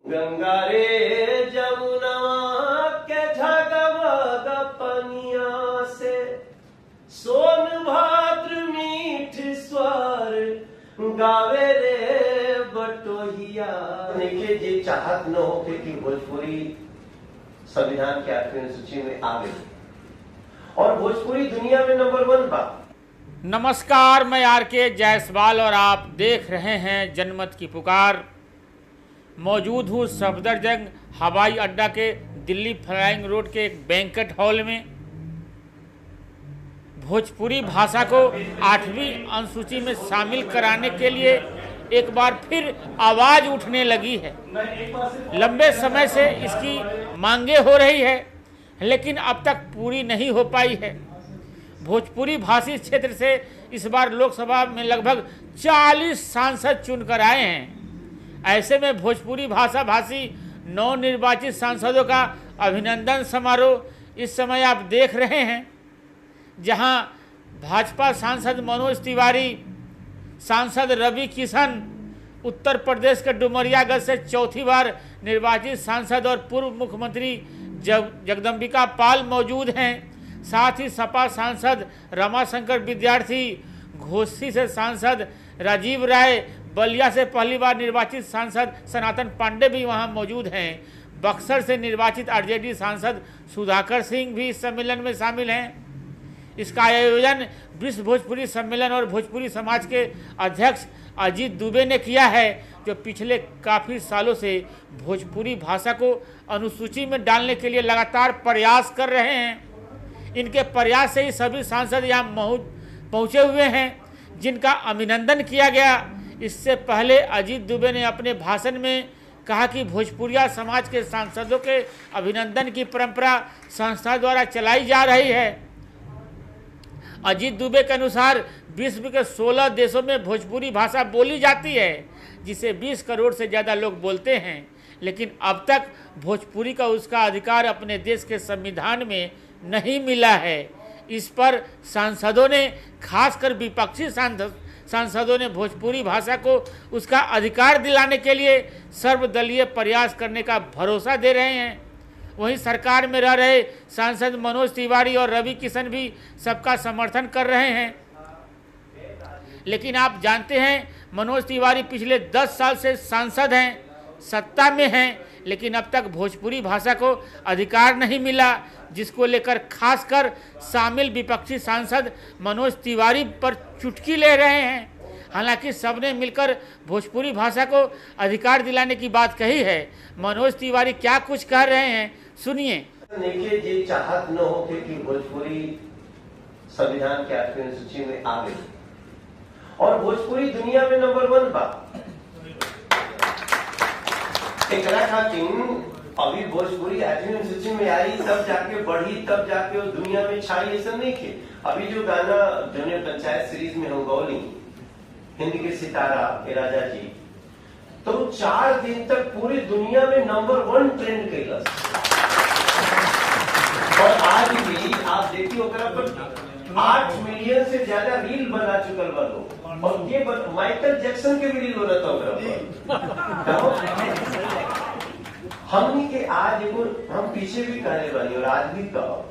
गंगा रे जमुना के झगमग पनिया से सोनभद्र मीठ स्वर गावे रे बटोहिया। देखिए ये चाहत न होके कि भोजपुरी संविधान के 8वीं सूची में आ गई और भोजपुरी दुनिया में नंबर 1 बा। नमस्कार, मैं आर.के. जायसवाल और आप देख रहे हैं जनमत की पुकार। मौजूद हूँ सफदरजंग हवाई अड्डा के दिल्ली फ्लाइंग रोड के एक बैंकेट हॉल में। भोजपुरी भाषा को 8वीं अनुसूची में शामिल कराने के लिए एक बार फिर आवाज़ उठने लगी है। लंबे समय से इसकी मांगे हो रही है, लेकिन अब तक पूरी नहीं हो पाई है। भोजपुरी भाषी क्षेत्र से इस बार लोकसभा में लगभग 40 सांसद चुनकर आए हैं। ऐसे में भोजपुरी भाषा भाषी नवनिर्वाचित सांसदों का अभिनंदन समारोह इस समय आप देख रहे हैं, जहां भाजपा सांसद मनोज तिवारी, सांसद रवि किशन, उत्तर प्रदेश के डुमरियागंज से चौथी बार निर्वाचित सांसद और पूर्व मुख्यमंत्री जगदम्बिका पाल मौजूद हैं। साथ ही सपा सांसद रमाशंकर विद्यार्थी, घोसी से सांसद राजीव राय, बलिया से पहली बार निर्वाचित सांसद सनातन पांडे भी वहां मौजूद हैं। बक्सर से निर्वाचित आरजेडी सांसद सुधाकर सिंह भी इस सम्मेलन में शामिल हैं। इसका आयोजन विश्व भोजपुरी सम्मेलन और भोजपुरी समाज के अध्यक्ष अजीत दुबे ने किया है, जो पिछले काफ़ी सालों से भोजपुरी भाषा को अनुसूची में डालने के लिए लगातार प्रयास कर रहे हैं। इनके प्रयास से ही सभी सांसद यहाँ पहुँचे हुए हैं, जिनका अभिनंदन किया गया। इससे पहले अजीत दुबे ने अपने भाषण में कहा कि भोजपुरिया समाज के सांसदों के अभिनंदन की परंपरा संस्था द्वारा चलाई जा रही है। अजीत दुबे के अनुसार विश्व के 16 देशों में भोजपुरी भाषा बोली जाती है, जिसे 20 करोड़ से ज़्यादा लोग बोलते हैं, लेकिन अब तक भोजपुरी का उसका अधिकार अपने देश के संविधान में नहीं मिला है। इस पर सांसदों ने, खासकर विपक्षी सांसदों ने भोजपुरी भाषा को उसका अधिकार दिलाने के लिए सर्वदलीय प्रयास करने का भरोसा दे रहे हैं। वहीं सरकार में रह रहे सांसद मनोज तिवारी और रवि किशन भी सबका समर्थन कर रहे हैं। लेकिन आप जानते हैं, मनोज तिवारी पिछले 10 साल से सांसद हैं, सत्ता में हैं, लेकिन अब तक भोजपुरी भाषा को अधिकार नहीं मिला, जिसको लेकर खासकर शामिल विपक्षी सांसद मनोज तिवारी पर चुटकी ले रहे हैं। हालांकि सबने मिलकर भोजपुरी भाषा को अधिकार दिलाने की बात कही है। मनोज तिवारी क्या कुछ कह रहे हैं, सुनिए। देखिए ये चाहत न हो कि भोजपुरी संविधान के 8वीं सूची में आ गई और भोजपुरी दुनिया में नंबर 1 बा। एकरा खातिर अभी भोजपुरी 8वीं सूची में आई, तब जाके बढ़ी, तब जाके वो दुनिया में छाई, ऐसा नहीं थे। अभी जो गाना जूनियर पंचायत सीरीज में हो गौली, हिंदी के सितारा के राजा जी, तो 4 दिन तक पूरी दुनिया में नंबर 1 ट्रेंड कैला। और आज भी आप देखिए ओकरा पर 8 मिलियन से ज्यादा रील बना चुकल बा लोग, और ये माइकल जैक्सन के भी रील बना था ओकरा पर। हमनी के आज एगो हम पीछे भी कहने वाली और आज भी कहो,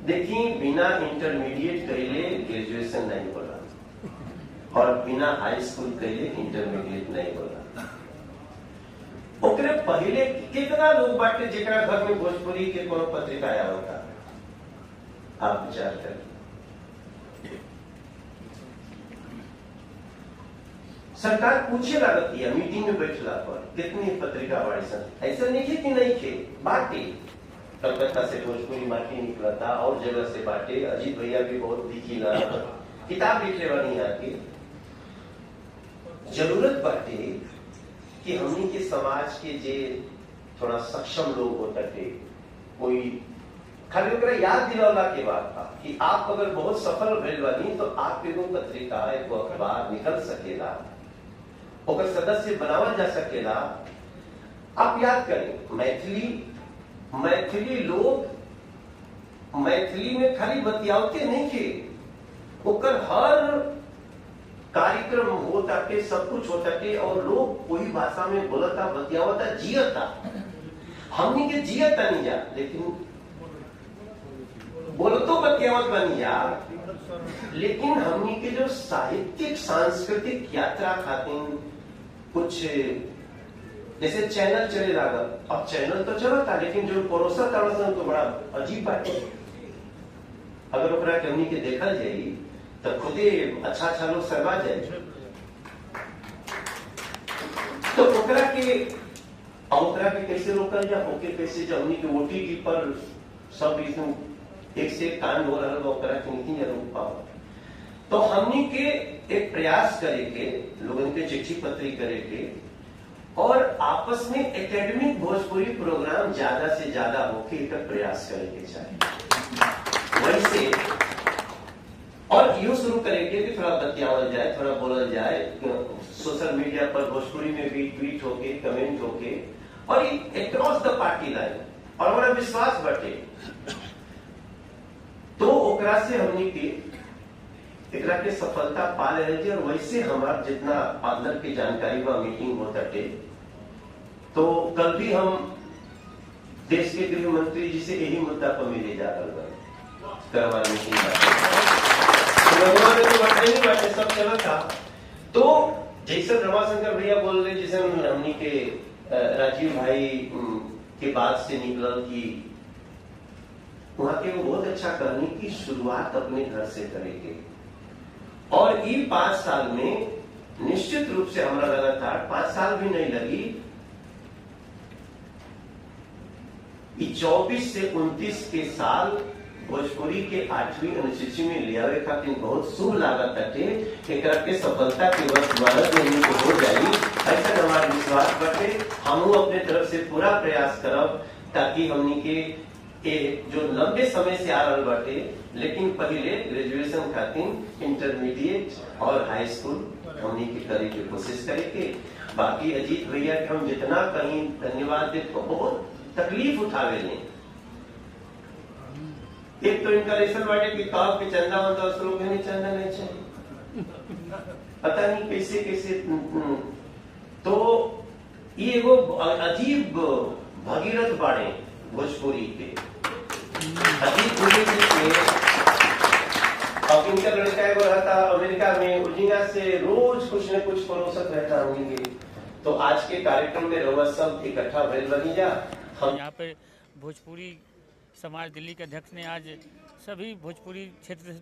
देखिए बिना इंटरमीडिएट कैले ग्रेजुएशन नहीं बोला और बिना हाई स्कूल कैले इंटरमीडिएट नहीं बोला। ओकरे पहले कितना लोग बाटे जेकरा घर में भोजपुरी के कोनो पत्रिका आया होता, आप विचार करें। सरकार पूछे लगती है मीटिंग में बैठला पर कितनी पत्रिका बाड़ी सन, ऐसा नहीं है कि नहीं थे, बाटे। कलकत्ता से भोजपुरी माटी निकला था और जगह से बाटे। अजीत भैया भी बहुत लिखी ना किताब लिखने वाली यहाँ की। जरूरत बाटे कि हमनी के समाज के जे थोड़ा सक्षम लोग होता थे, कोई खाली ओकरा याद दिलावला के बाद था कि आप अगर बहुत सफल भेल बानी तो आप एगो पत्रिका, एगो अखबार निकल सकेला, ओकर सदस्य बनावल जा सकेला। आप याद करें, मैथिली लोग मैथिली में खाली बतियावते नहीं थे, ओकर हर कार्यक्रम होता के, सब कुछ होता के, और लोग कोई भाषा में बोलता, बतियावता, जियता। हमनी के जियता नहीं जा, लेकिन बोलतो बतियावत बनी जा, लेकिन हमनी के जो साहित्यिक सांस्कृतिक यात्रा खातिर कुछ जैसे चैनल चले लगा, अब चैनल तो चला था, लेकिन जो परोसा था तो बड़ा अजीब बात है। अगर ओकरा के हमनी के देखा जाए तो खुदे अच्छा अच्छा लोग सरवा जाए, तो ओकरा के कैसे रोकल जा, ओके कैसे जा, हमनी के ओटीटी पर सब इसमें एक से एक कांड हो रहा, ओकरा के नहीं रोक पाओ। तो हमनी के एक प्रयास करे के, लोगन के चिट्ठी पत्री करे के, और आपस में एकेडमिक भोजपुरी प्रोग्राम ज्यादा से ज्यादा होके एक प्रयास करे के चाहिए वैसे, और यूं शुरू करेंगे कि थोड़ा बतियावल जाए, थोड़ा बोलल जाए, सोशल मीडिया पर भोजपुरी में भी ट्वीट होके, कमेंट होके, और अक्रॉस द पार्टी लाइन, और हमारा विश्वास बढ़े, तो ओकरा से हमनी के एकरा के सफलता पा ले थी। और वैसे हमारा जितना पार्टनर की जानकारी हुआ मीटिंग होता थे, तो कल भी हम देश के गृह मंत्री जी से यही मुद्दा पर मिले जा रहा मीटिंग सब चला था। तो जैसे रमाशंकर भैया बोल रहे, जैसे हमनी के राजीव भाई के बाद से निकल की वहां के वो बहुत अच्छा करने की शुरुआत अपने घर से करेंगे, और ये 5 साल में निश्चित रूप से हमारा लगातार 5 साल भी नहीं लगी, 24 से 29 के साल भोजपुरी के 8वीं अनुसूची में लियावे खातिर बहुत शुभ लागत है। एकरा के सफलता के वर्ष भारत में हो जाएगी, ऐसा हमारा विश्वास बटे। हम अपने तरफ से पूरा प्रयास करब ताकि हमनी के जो लंबे समय से आ रहा बाटे, लेकिन पहले ग्रेजुएशन खातिर इंटरमीडिएट और हाई स्कूल हमनी के करे के कोशिश करेंगे। बाकी अजीत भैया के हम जितना कहीं धन्यवाद दे, तो बहुत तकलीफ उठावे लें। एक तो इनका रेशन बाटे की कहा कि चंदा वंदा लोग नहीं, चंदा नहीं चाहिए, पता नहीं कैसे कैसे। तो ये वो अजीब भगीरथ बाड़े भोजपुरी के अजीत अब इनका लड़का रहता अमेरिका में, उर्जिंगा से रोज कुछ न कुछ परोसत रहता होंगे। तो आज के कार्यक्रम में रउआ सब इकट्ठा भइल बनी जा। हम यहाँ पे भोजपुरी समाज दिल्ली के अध्यक्ष ने आज सभी भोजपुरी क्षेत्र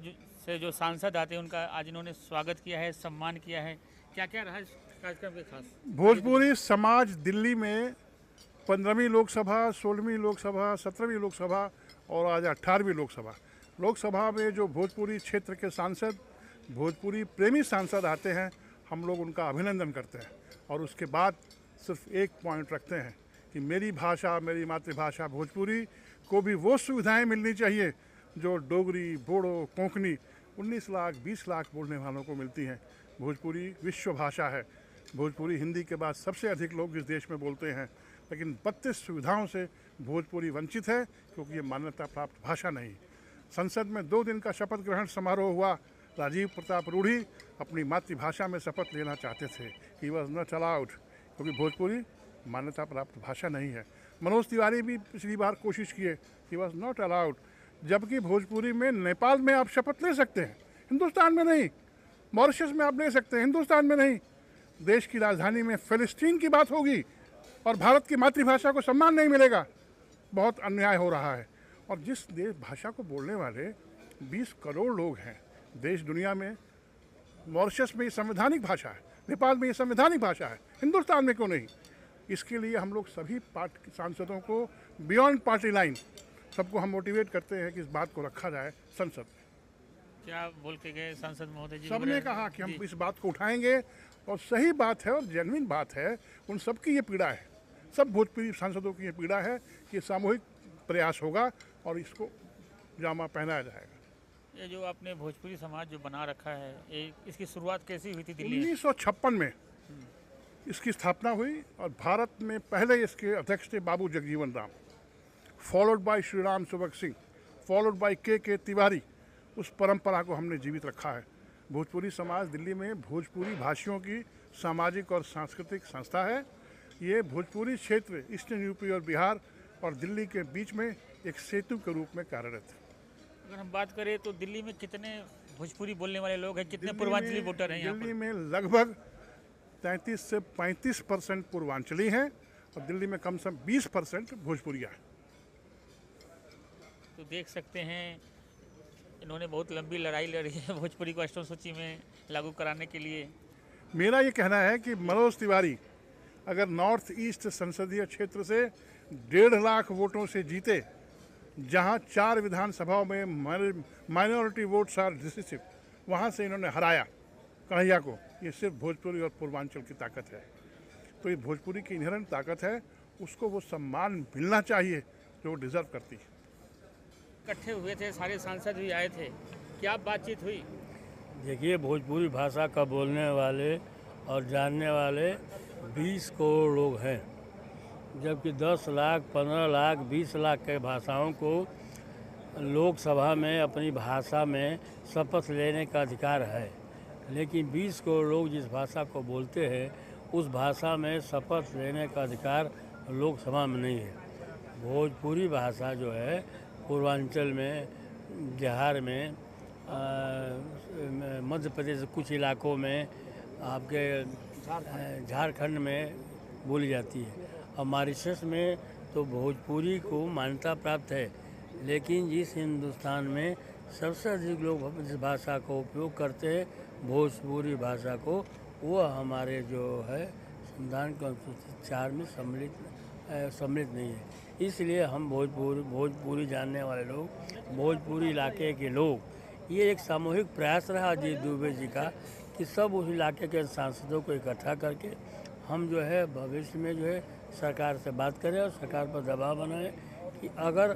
से जो सांसद आते हैं उनका आज इन्होंने स्वागत किया है, सम्मान किया है। क्या क्या रहा इस कार्यक्रम के खास? भोजपुरी समाज दिल्ली में 15वीं लोकसभा, 16वीं लोकसभा, 17वीं लोकसभा और आज 18वीं लोकसभा में जो भोजपुरी क्षेत्र के सांसद, भोजपुरी प्रेमी सांसद आते हैं, हम लोग उनका अभिनंदन करते हैं। और उसके बाद सिर्फ एक पॉइंट रखते हैं कि मेरी भाषा, मेरी मातृभाषा भोजपुरी को भी वो सुविधाएं मिलनी चाहिए जो डोगरी, बोडो, कोंकणी 19 लाख 20 लाख बोलने वालों को मिलती हैं। भोजपुरी विश्व भाषा है। भोजपुरी हिंदी के बाद सबसे अधिक लोग इस देश में बोलते हैं, लेकिन 32 सुविधाओं से भोजपुरी वंचित है क्योंकि ये मान्यता प्राप्त भाषा नहीं। संसद में 2 दिन का शपथ ग्रहण समारोह हुआ। राजीव प्रताप रूढ़ी अपनी मातृभाषा में शपथ लेना चाहते थे, ही वॉज नॉट अलाउड, क्योंकि भोजपुरी मान्यता प्राप्त भाषा नहीं है। मनोज तिवारी भी पिछली बार कोशिश किए, ही वॉज नॉट अलाउड। जबकि भोजपुरी में नेपाल में आप शपथ ले सकते हैं, हिंदुस्तान में नहीं। मॉरिशस में आप ले सकते हैं, हिंदुस्तान में नहीं। देश की राजधानी में फिलिस्तीन की बात होगी और भारत की मातृभाषा को सम्मान नहीं मिलेगा। बहुत अन्याय हो रहा है। और जिस देश भाषा को बोलने वाले 20 करोड़ लोग हैं देश दुनिया में, मॉरिशस में ये संवैधानिक भाषा है, नेपाल में ये संवैधानिक भाषा है, हिंदुस्तान में क्यों नहीं? इसके लिए हम लोग सभी सांसदों को बियॉन्ड पार्टी लाइन सबको हम मोटिवेट करते हैं कि इस बात को रखा जाए संसद। क्या बोल के गए सांसद महोदय जी? सबने कहा कि हम इस बात को उठाएंगे और सही बात है और जेन्युइन बात है। उन सबकी ये पीड़ा है, सब भोजपुरी सांसदों की ये पीड़ा है कि सामूहिक प्रयास होगा और इसको जामा पहनाया जाएगा। ये जो आपने भोजपुरी समाज जो बना रखा है, इसकी शुरुआत कैसी हुई थी दिल्ली में? 1956 में इसकी स्थापना हुई और भारत में पहले इसके अध्यक्ष थे Babu Jagjivan Ram, followed by Shri Ram Subhag Singh, followed by K Tiwari. उस परंपरा को हमने जीवित रखा है। भोजपुरी समाज दिल्ली में भोजपुरी भाषियों की सामाजिक और सांस्कृतिक संस्था है। ये भोजपुरी क्षेत्र ईस्टर्न यूपी और बिहार और दिल्ली के बीच में एक सेतु के रूप में कार्यरत है। अगर हम बात करें तो दिल्ली में कितने भोजपुरी बोलने वाले लोग हैं, कितने पूर्वांचली वोटर हैं यहाँ पर? दिल्ली में लगभग 33 से 35% पूर्वांचली हैं और दिल्ली में कम से कम 20% भोजपुरिया है। तो देख सकते हैं इन्होंने बहुत लंबी लड़ाई लड़ी है भोजपुरी को अष्टम सूची में लागू कराने के लिए। मेरा ये कहना है कि मनोज तिवारी अगर नॉर्थ ईस्ट संसदीय क्षेत्र से 1.5 लाख वोटों से जीते, जहां 4 विधानसभाओं में माइनॉरिटी वोट्स आर डिसिसिव, वहां से इन्होंने हराया कन्हैया को। ये सिर्फ भोजपुरी और पूर्वांचल की ताकत है। तो ये भोजपुरी की इन्हेरेंट ताकत है, उसको वो सम्मान मिलना चाहिए जो वो डिजर्व करती है। इकट्ठे हुए थे, सारे सांसद भी आए थे, क्या बातचीत हुई? देखिए, भोजपुरी भाषा का बोलने वाले और जानने वाले 20 करोड़ लोग हैं, जबकि 10 लाख, 15 लाख, 20 लाख के भाषाओं को लोकसभा में अपनी भाषा में शपथ लेने का अधिकार है। लेकिन 20 करोड़ लोग जिस भाषा को बोलते हैं उस भाषा में शपथ लेने का अधिकार लोकसभा में नहीं है। भोजपुरी भाषा जो है पूर्वांचल में, बिहार में, मध्य प्रदेश के कुछ इलाकों में, आपके झारखंड में बोली जाती है और मॉरिशस में तो भोजपुरी को मान्यता प्राप्त है। लेकिन जिस हिंदुस्तान में सबसे अधिक लोग इस भाषा को उपयोग करते हैं भोजपुरी भाषा को, वो हमारे जो है संविधान के अनुसूचित 4 में सम्मिलित नहीं है। इसलिए हम भोजपुरी जानने वाले लोग, भोजपुरी इलाके के लोग, ये एक सामूहिक प्रयास रहा अजीत दुबे जी का कि सब उस इलाके के सांसदों को इकट्ठा करके हम जो है भविष्य में जो है सरकार से बात करें और सरकार पर दबाव बनाएं कि अगर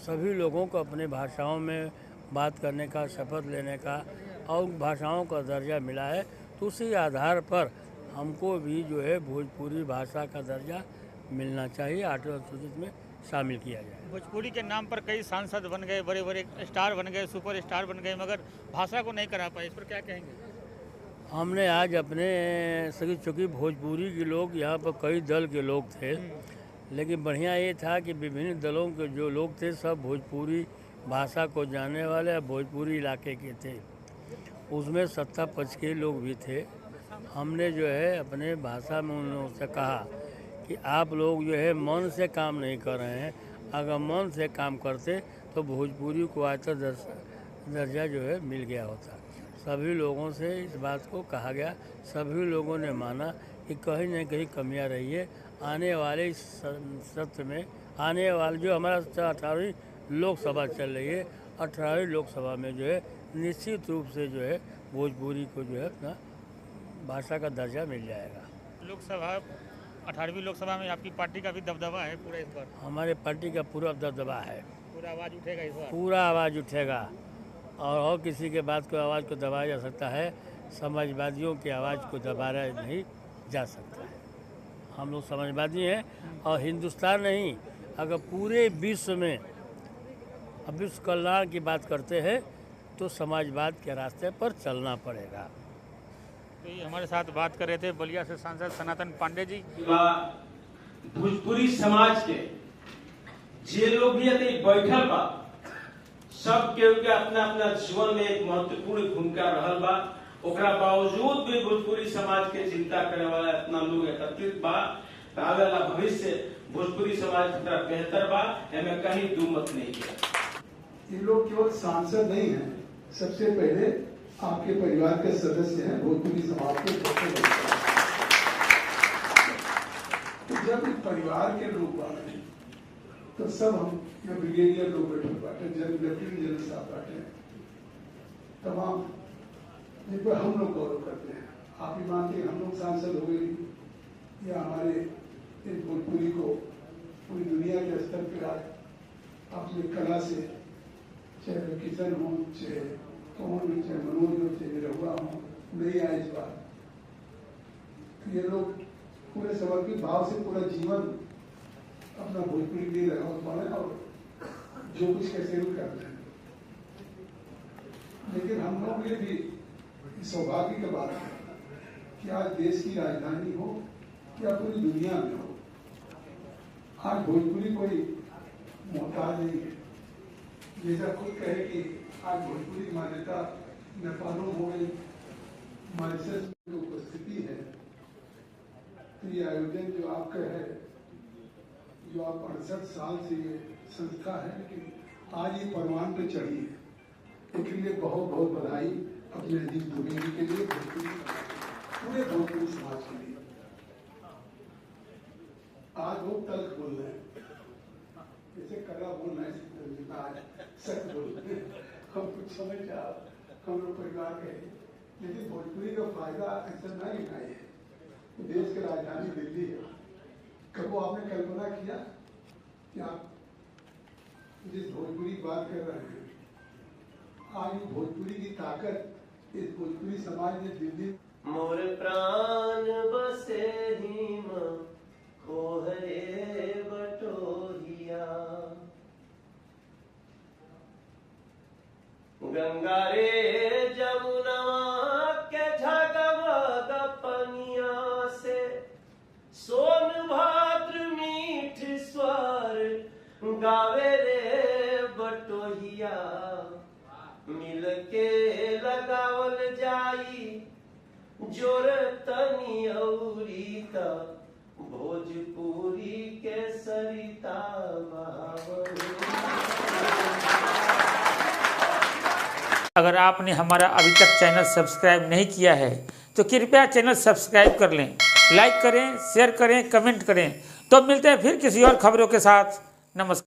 सभी लोगों को अपने भाषाओं में बात करने का, शपथ लेने का और भाषाओं का दर्जा मिला है तो उसी आधार पर हमको भी जो है भोजपुरी भाषा का दर्जा मिलना चाहिए, 8वें अनुसूचित में शामिल किया जाए। भोजपुरी के नाम पर कई सांसद बन गए, बड़े बड़े स्टार बन गए, सुपर स्टार बन गए, मगर भाषा को नहीं करा पाए, इस पर क्या कहेंगे? हमने आज अपने सभी, चूँकि भोजपुरी के लोग यहाँ पर कई दल के लोग थे, लेकिन बढ़िया ये था कि विभिन्न दलों के जो लोग थे सब भोजपुरी भाषा को जानने वाले भोजपुरी इलाके के थे। उसमें सत्ता पक्ष के लोग भी थे। हमने जो है अपने भाषा में उन लोगों से कहा कि आप लोग जो है मन से काम नहीं कर रहे हैं, अगर मन से काम करते तो भोजपुरी को आज तक दर्जा जो है मिल गया होता। सभी लोगों से इस बात को कहा गया, सभी लोगों ने माना कि कहीं न कहीं कमियां रही है। आने वाले सत्र में, आने वाले जो हमारा 18वीं लोकसभा चल रही है, 18वीं लोकसभा में जो है निश्चित रूप से जो है भोजपुरी को जो है अपना भाषा का दर्जा मिल जाएगा। लोकसभा 18वीं लोकसभा में आपकी पार्टी का भी दबदबा है पूरा इस बार? हमारे पार्टी का पूरा दबदबा है, पूरा आवाज़ उठेगा इस बार? पूरा आवाज़ उठेगा और किसी के बात को आवाज़ को दबाया जा सकता है, समाजवादियों की आवाज़ को दबाया नहीं जा सकता है। हम लोग समाजवादी हैं और हिंदुस्तान नहीं, अगर पूरे विश्व में अब विश्व कल्याण की बात करते हैं तो समाजवाद के रास्ते पर चलना पड़ेगा। तो ये हमारे साथ बात कर रहे थे बलिया से सांसद सनातन पांडे जी। भोजपुरी समाज के जे लोग भी बैठल बा, सब के अपना अपना जीवन में एक महत्वपूर्ण भूमिका रहल बा, ओकरा बावजूद भी भोजपुरी समाज के चिंता करे वाला इतना लोग एकत्रित बा। आगे वाला भविष्य भोजपुरी समाज की तरफ बेहतर बा, हमें कहीं दो मत नहीं है। ये लोग केवल सांसद नहीं हैं, सबसे पहले आपके परिवार के सदस्य हैं, भोजपुरी समाज के सदस्य हैं। तो जब परिवार के लोग बाटे तो सब हम ब्रिगेडियर लोग बैठे बाटे, लेफ्टिनेंट जनरल साहब बाटे, तमाम जिन पर हम लोग गौरव करते हैं। आप ही मानते हैं हम लोग सांसद हो गए या हमारे इस भोजपुरी को पूरी दुनिया के स्तर पर आज अपनी कला से, चाहे किशन हो, चाहे कौन हो, चाहे मनोज हो, चाहे निरहुआ हो, नहीं आए इस बार। ये लोग पूरे समर्पित भाव से पूरा जीवन अपना भोजपुरी के लिए लगा हुआ है और जो कुछ कैसे भी कर रहे हैं। लेकिन हम लोग के भी सौभाग्य की बात है कि आज देश की राजधानी हो या पूरी दुनिया में हो, आज भोजपुरी कोई मोहताज नहीं है। जैसा खुद कहे कि आज भोजपुरी मान्यता नेपालों हो गई, मॉरिशस में उपस्थिति है, तो ये आयोजन जो आपका है, जो आप 68 साल से ये संस्था है, लेकिन आज ये परवान पे चढ़ी है, इसके लिए बहुत बहुत बधाई अपने अजीत द्विवेदी के लिए, पूरे भोजपुरी समाज के लिए। आज वो तल्ख बोल रहे हैं, जैसे कड़ा बोलना है, आज सच बोल रहे हैं, हम कुछ समझ जाओ, हम लोग परिवार के, लेकिन भोजपुरी का फायदा ऐसा नहीं उठाए है। देश की राजधानी दिल्ली है, कब आपने कल्पना किया कि आप जिस भोजपुरी बात कर रहे हैं, आज भोजपुरी की ताकत इस भोजपुरी समाज ने दिल्ली। मोर प्राण बसे हिम कोहरे बटोहिया, गंगा रे जमुना के झगमग पनिया से, सोनभद्र मीठ स्वर गावे रे बटोहिया, मिलके लगावल जाई जोर तनी औरी त, भोजपुरी के सरिता बहावल। अगर आपने हमारा अभी तक चैनल सब्सक्राइब नहीं किया है तो कृपया चैनल सब्सक्राइब कर लें, लाइक करें, शेयर करें, कमेंट करें। तो मिलते हैं फिर किसी और खबरों के साथ। नमस्कार।